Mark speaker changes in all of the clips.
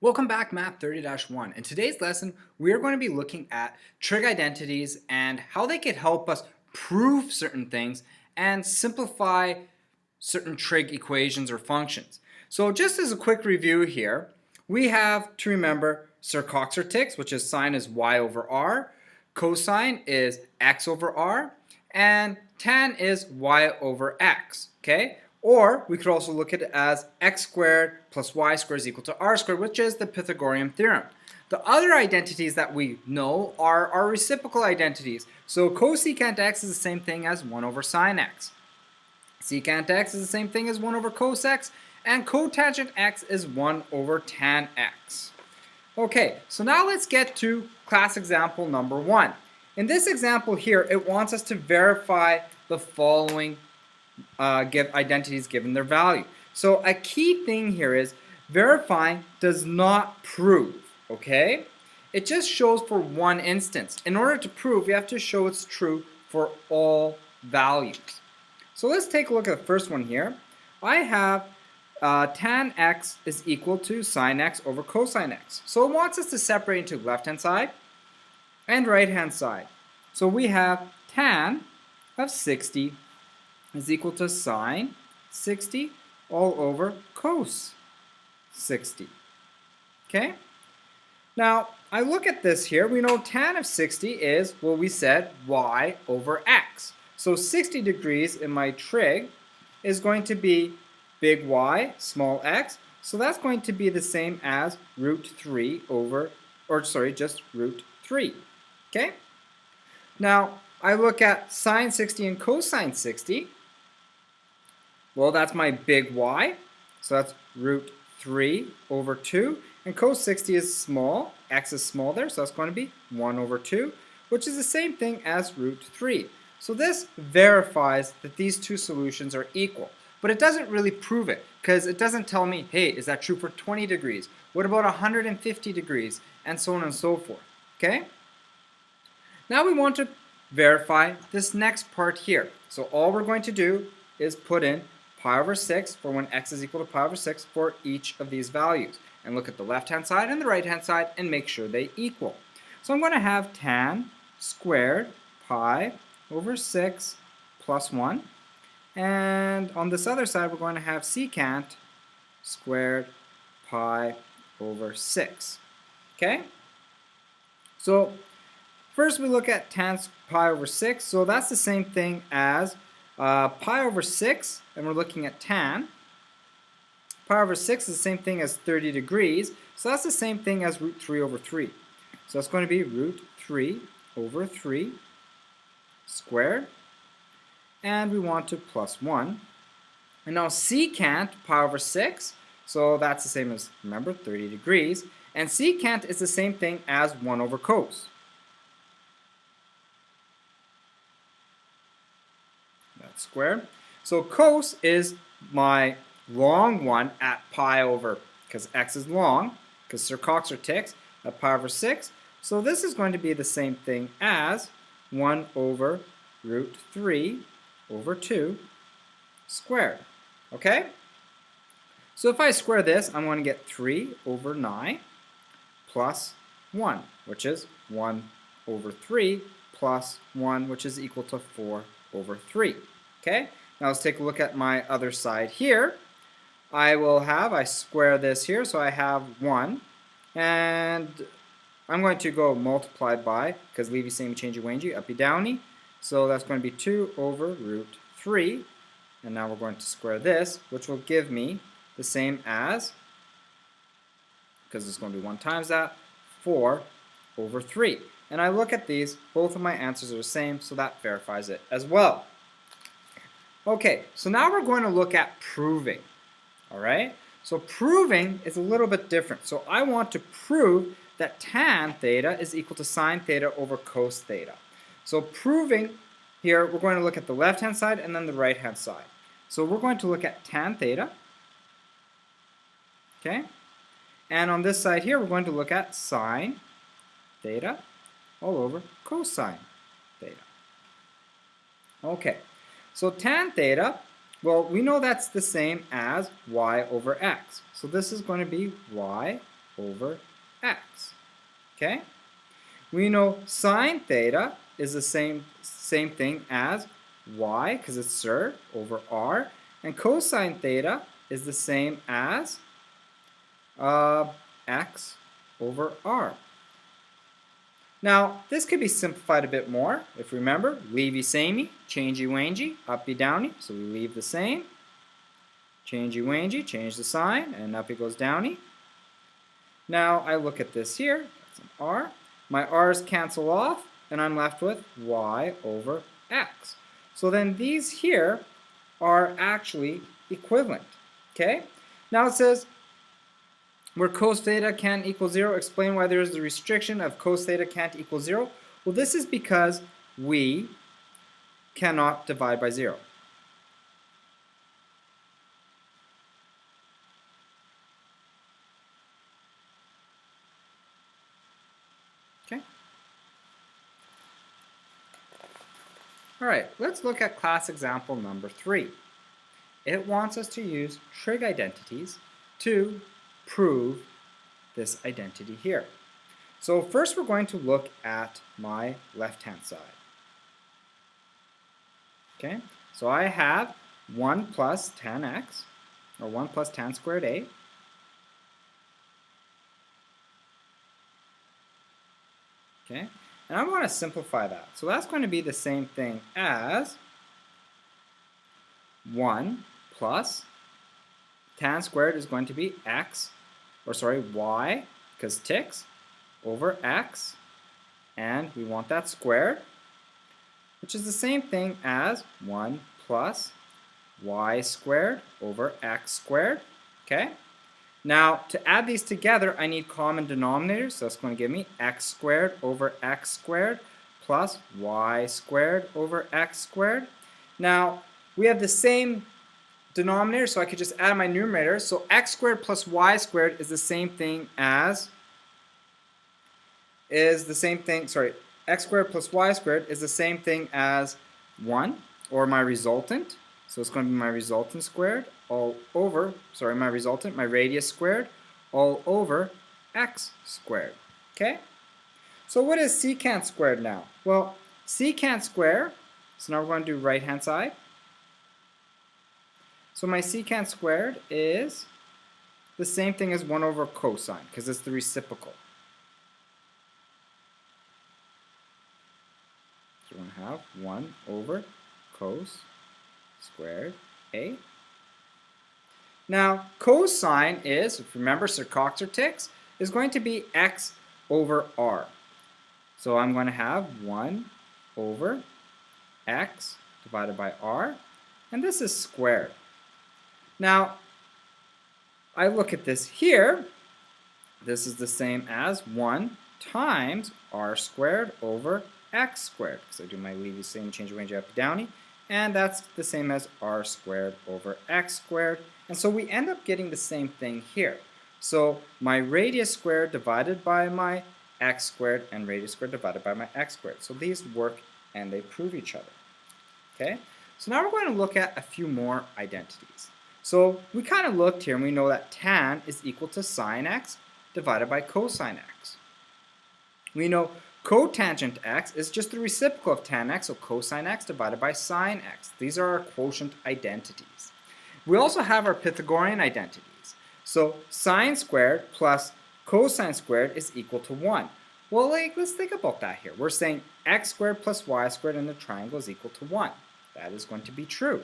Speaker 1: Welcome back, Math 30-1. In today's lesson, we are going to be looking at trig identities and how they could help us prove certain things and simplify certain trig equations or functions. So just as a quick review here, we have to remember Sir-Coxer-Tix, which is sine is y over r, cosine is x over r, and tan is y over x, okay? Or we could also look at it as x squared plus y squared is equal to r squared, which is the Pythagorean theorem. The other identities that we know are our reciprocal identities. So cosecant x is the same thing as 1 over sine x. Secant x is the same thing as 1 over cos x. And cotangent x is 1 over tan x. Okay, so now let's get to class example number 1. In this example here, it wants us to verify the following identities given their value. So a key thing here is verifying does not prove, okay? It just shows for one instance. In order to prove, you have to show it's true for all values. So let's take a look at the first one here. I have tan x is equal to sine x over cosine x. So it wants us to separate into left-hand side and right-hand side. So we have tan of 60 is equal to sine 60 all over cos 60. Okay? Now, I look at this here. We know tan of 60 is, well, we said y over x. So 60 degrees in my trig is going to be big Y, small x. So that's going to be the same as root 3 over, just root 3. Okay? Now, I look at sine 60 and cosine 60. Well, that's my big Y, so that's root 3 over 2. And cos 60 is small, x is small there, so that's going to be 1 over 2, which is the same thing as root 3. So this verifies that these two solutions are equal. But it doesn't really prove it, because it doesn't tell me, hey, is that true for 20 degrees? What about 150 degrees? And so on and so forth. Okay? Now we want to verify this next part here. So all we're going to do is put in pi over 6 for when x is equal to pi over 6 for each of these values. And look at the left-hand side and the right-hand side and make sure they equal. So I'm going to have tan squared pi over 6 plus 1. And on this other side, we're going to have secant squared pi over 6. Okay? So first we look at tan pi over 6. So that's the same thing as pi over 6, and we're looking at tan. Pi over 6 is the same thing as 30 degrees. So that's the same thing as root 3 over 3. So that's going to be root 3 over 3 squared. And we want to plus 1. And now secant pi over 6, so that's the same as, remember, 30 degrees. And secant is the same thing as 1 over cos. That's squared. So cos is my long one at pi over, because x is long, because Sir-Coxer-Tix at pi over 6. So this is going to be the same thing as 1 over root 3 over 2 squared. Okay? So if I square this, I'm going to get 3 over 9 plus 1, which is 1 over 3 plus 1, which is equal to 4 over 3. Okay? Now let's take a look at my other side here. I square this here, so I have 1. And I'm going to go multiplied by, because levy, samey, changey, wangey, uppy, downy. So that's going to be 2 over root 3. And now we're going to square this, which will give me the same as, because it's going to be 1 times that, 4 over 3. And I look at these, both of my answers are the same, so that verifies it as well. Okay, so now we're going to look at proving. Alright? So proving is a little bit different. So I want to prove that tan theta is equal to sine theta over cos theta. So proving here, we're going to look at the left-hand side and then the right-hand side. So we're going to look at tan theta. Okay? And on this side here, we're going to look at sine theta all over cosine theta. Okay. So tan theta, well, we know that's the same as y over x. So this is going to be y over x. Okay? We know sine theta is the same thing as y, because it's sur, over r. And cosine theta is the same as x over r. Now, this could be simplified a bit more. If you remember, leavey samey, changey wangey, uppy downy. So we leave the same. Changey wangey, change the sign, and uppy goes downy. Now I look at this here, that's an r. My r's cancel off, and I'm left with y over x. So then these here are actually equivalent. Okay? Now it says, where cos theta can equal 0, explain why there is the restriction of cos theta can't equal 0. Well, this is because we cannot divide by 0. Okay? All right, let's look at class example number 3. It wants us to use trig identities to prove this identity here. So first we're going to look at my left-hand side. Okay, so I have 1 plus tan x, or 1 plus tan squared a. Okay, and I want to simplify that. So that's going to be the same thing as 1 plus tan squared is going to be x, or sorry, y, because ticks, over x, and we want that squared, which is the same thing as 1 plus y squared over x squared. Okay? Now, to add these together, I need common denominators, so it's going to give me x squared over x squared plus y squared over x squared. Now, we have the same denominator, so I could just add my numerator. So x squared plus y squared is the same thing as, x squared plus y squared is the same thing as 1, or my resultant. So it's going to be my resultant squared all over, my radius squared all over x squared. Okay? So what is secant squared now? Well, secant squared, so now we're going to do right hand side. So my secant squared is the same thing as 1 over cosine, because it's the reciprocal. So we're going to have 1 over cos squared a. Now, cosine is, if you remember Sir Cox or ticks, is going to be x over r. So I'm going to have 1 over x divided by r, and this is squared. Now, I look at this here, this is the same as 1 times r squared over x squared, because I do my leave the same, change the range up to downy, and that's the same as r squared over x squared, and so we end up getting the same thing here. So my radius squared divided by my x squared and radius squared divided by my x squared. So these work and they prove each other. Okay? So now we're going to look at a few more identities. So we kind of looked here and we know that tan is equal to sine x divided by cosine x. We know cotangent x is just the reciprocal of tan x, so cosine x divided by sine x. These are our quotient identities. We also have our Pythagorean identities. So sine squared plus cosine squared is equal to 1. Well, let's think about that here. We're saying x squared plus y squared in the triangle is equal to 1. That is going to be true,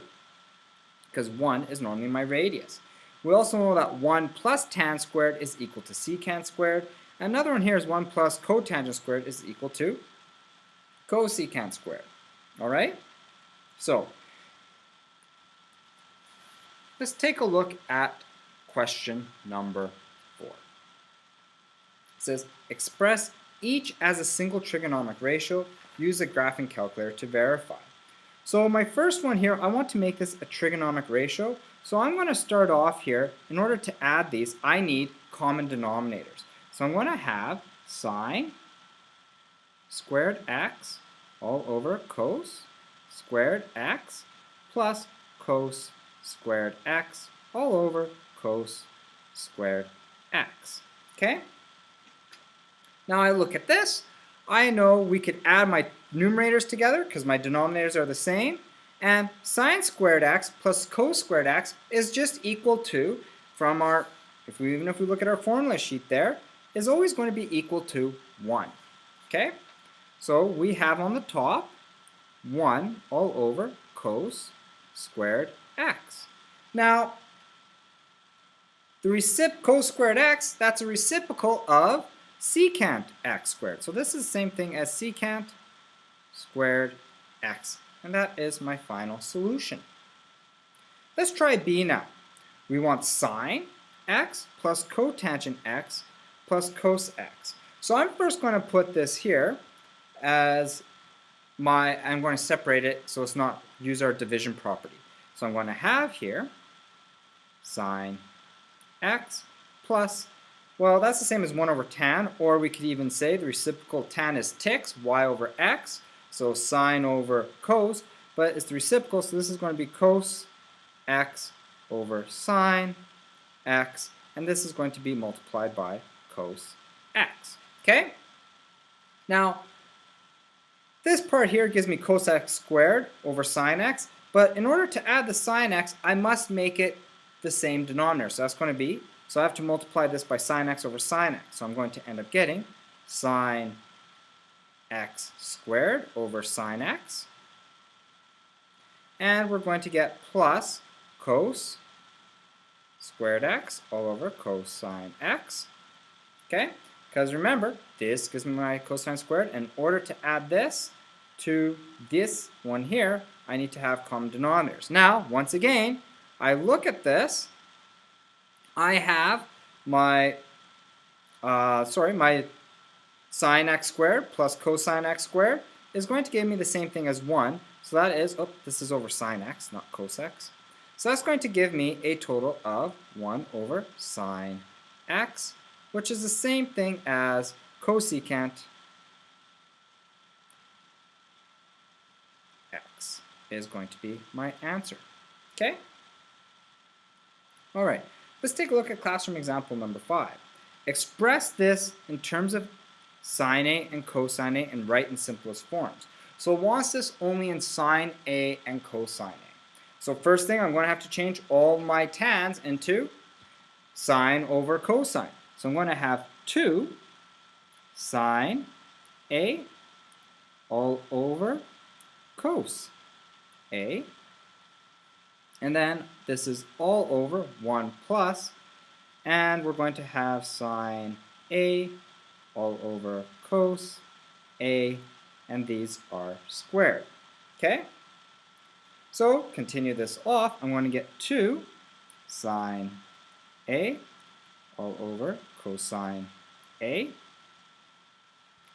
Speaker 1: because 1 is normally my radius. We also know that 1 plus tan squared is equal to secant squared. Another one here is 1 plus cotangent squared is equal to cosecant squared. Alright? So, let's take a look at question number 4. It says, express each as a single trigonometric ratio. Use a graphing calculator to verify. So my first one here, I want to make this a trigonometric ratio. So I'm going to start off here. In order to add these, I need common denominators. So I'm going to have sine squared x all over cos squared x plus cos squared x all over cos squared x. Okay? Now I look at this. I know we could add my numerators together because my denominators are the same. And sine squared x plus cos squared x is just equal to, from our, even if we look at our formula sheet there, is always going to be equal to 1. Okay? So we have on the top 1 all over cos squared x. Now, the cos squared x, that's a reciprocal of secant x squared. So this is the same thing as secant squared x. And that is my final solution. Let's try b now. We want sine x plus cotangent x plus cos x. So I'm first going to put this here as I'm going to separate it so it's not use our division property. So I'm going to have here sine x plus, well, that's the same as 1 over tan, or we could even say the reciprocal tan is tix, y over x, so sine over cos, but it's the reciprocal, so this is going to be cos x over sine x, and this is going to be multiplied by cos x. Okay? Now, this part here gives me cos x squared over sine x, but in order to add the sine x, I must make it the same denominator. So that's going to be, so I have to multiply this by sine x over sine x. So I'm going to end up getting sine x squared over sine x. And we're going to get plus cos squared x all over cosine x. Okay? Because remember, this gives me my cosine squared. In order to add this to this one here, I need to have common denominators. Now, once again, I look at this, I have my, my sine x squared plus cosine x squared is going to give me the same thing as 1. So that is, oh, this is over sine x, not cos x. So that's going to give me a total of 1 over sine x, which is the same thing as cosecant x is going to be my answer. Okay? All right, let's take a look at classroom example number 5. Express this in terms of sine A and cosine A and write in simplest forms. So it wants this only in sine A and cosine A. So first thing, I'm going to have to change all my tans into sine over cosine. So I'm going to have 2 sine A all over cos A. And then this is all over 1 plus, and we're going to have sine A all over cos A, and these are squared. Okay? So continue this off. I'm going to get 2 sine A all over cosine A.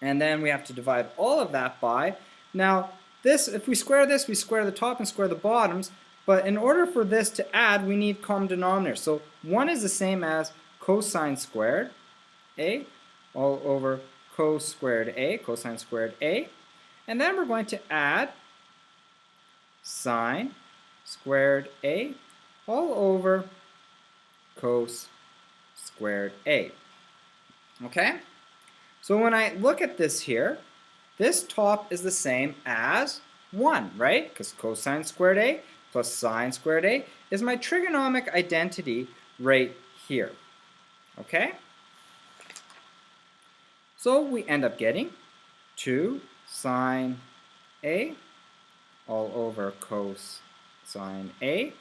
Speaker 1: And then we have to divide all of that by, now this, if we square this, we square the top and square the bottoms. But in order for this to add, we need common denominators. So 1 is the same as cosine squared A all over cos squared A, cosine squared A. And then we're going to add sine squared A all over cos squared A. Okay? So when I look at this here, this top is the same as 1, right? Because cosine squared A plus sine squared A is my trigonometric identity right here. Okay? So we end up getting 2 sine A all over cos sine A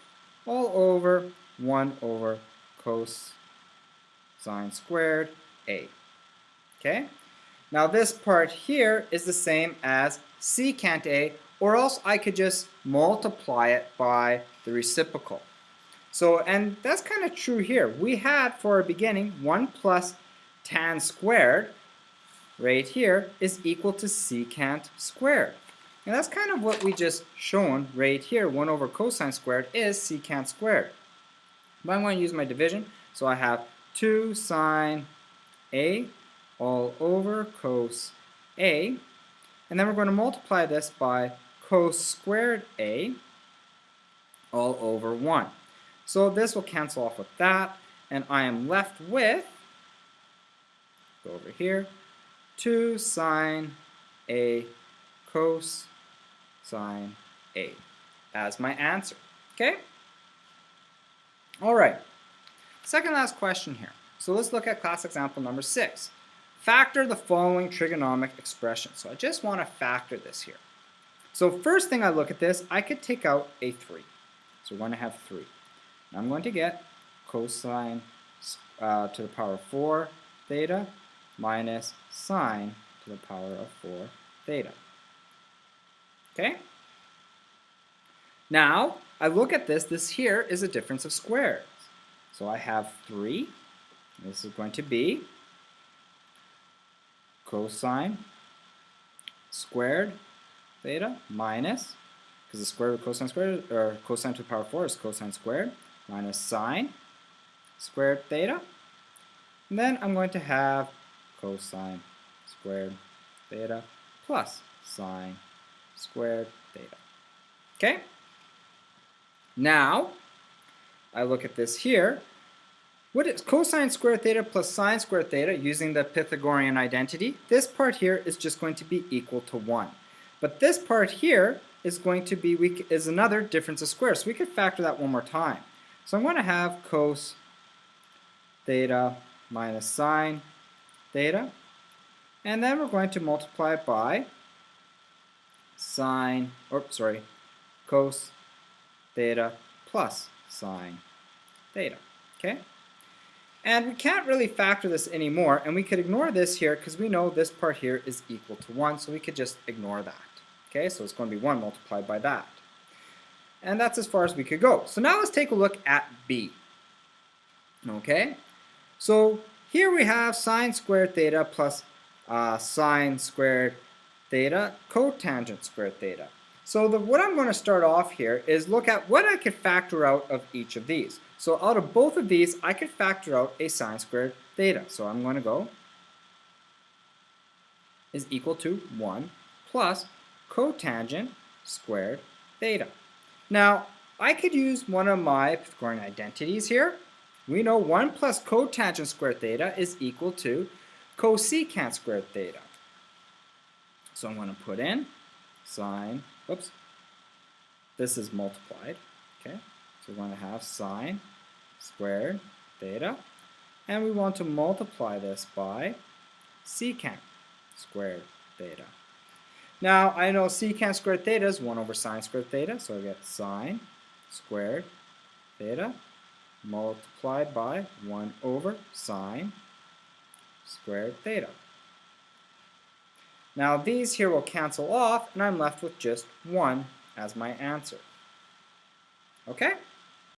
Speaker 1: all over 1 over cos sine squared A. Okay? Now this part here is the same as secant A, or else I could just multiply it by the reciprocal. So, and that's kind of true here. We had, for our beginning, 1 plus tan squared, right here, is equal to secant squared. And that's kind of what we just shown right here. 1 over cosine squared is secant squared. But I'm going to use my division. So I have 2 sine A all over cos A. And then we're going to multiply this by cos squared A all over 1. So this will cancel off with that, and I am left with go over here, 2 sine A cos sine A as my answer. Okay? All right. Second last question here. So let's look at class example number 6. Factor the following trigonometric expressions. So I just want to factor this here. So first thing I look at this, I could take out a 3. So we're going to have 3. And I'm going to get cosine to the power of 4 theta minus sine to the power of 4 theta. Okay? Now, I look at this. This here is a difference of squares. So I have 3. This is going to be cosine squared theta minus, because the square root of cosine squared, or cosine to the power of 4 is cosine squared, minus sine squared theta. And then I'm going to have cosine squared theta plus sine squared theta. Okay? Now, I look at this here. What is cosine squared theta plus sine squared theta using the Pythagorean identity? This part here is just going to be equal to 1. But this part here is going to be is another difference of squares. So we could factor that one more time. So I'm going to have cos theta minus sine theta. And then we're going to multiply it by cos theta plus sine theta. Okay? And we can't really factor this anymore, and we could ignore this here because we know this part here is equal to 1, so we could just ignore that. Okay, so it's going to be 1 multiplied by that. And that's as far as we could go. So now let's take a look at B. Okay, so here we have sine squared theta plus sine squared theta cotangent squared theta. So what I'm going to start off here is look at what I could factor out of each of these. So out of both of these, I could factor out a sine squared theta. So I'm going to go is equal to 1 plus cotangent squared theta. Now, I could use one of my Pythagorean identities here. We know 1 plus cotangent squared theta is equal to cosecant squared theta. So I'm going to put in sine, this is multiplied, okay? So we're going to have sine squared theta, and we want to multiply this by secant squared theta. Now, I know secant squared theta is 1 over sine squared theta, so I get sine squared theta multiplied by 1 over sine squared theta. Now, these here will cancel off, and I'm left with just 1 as my answer. Okay?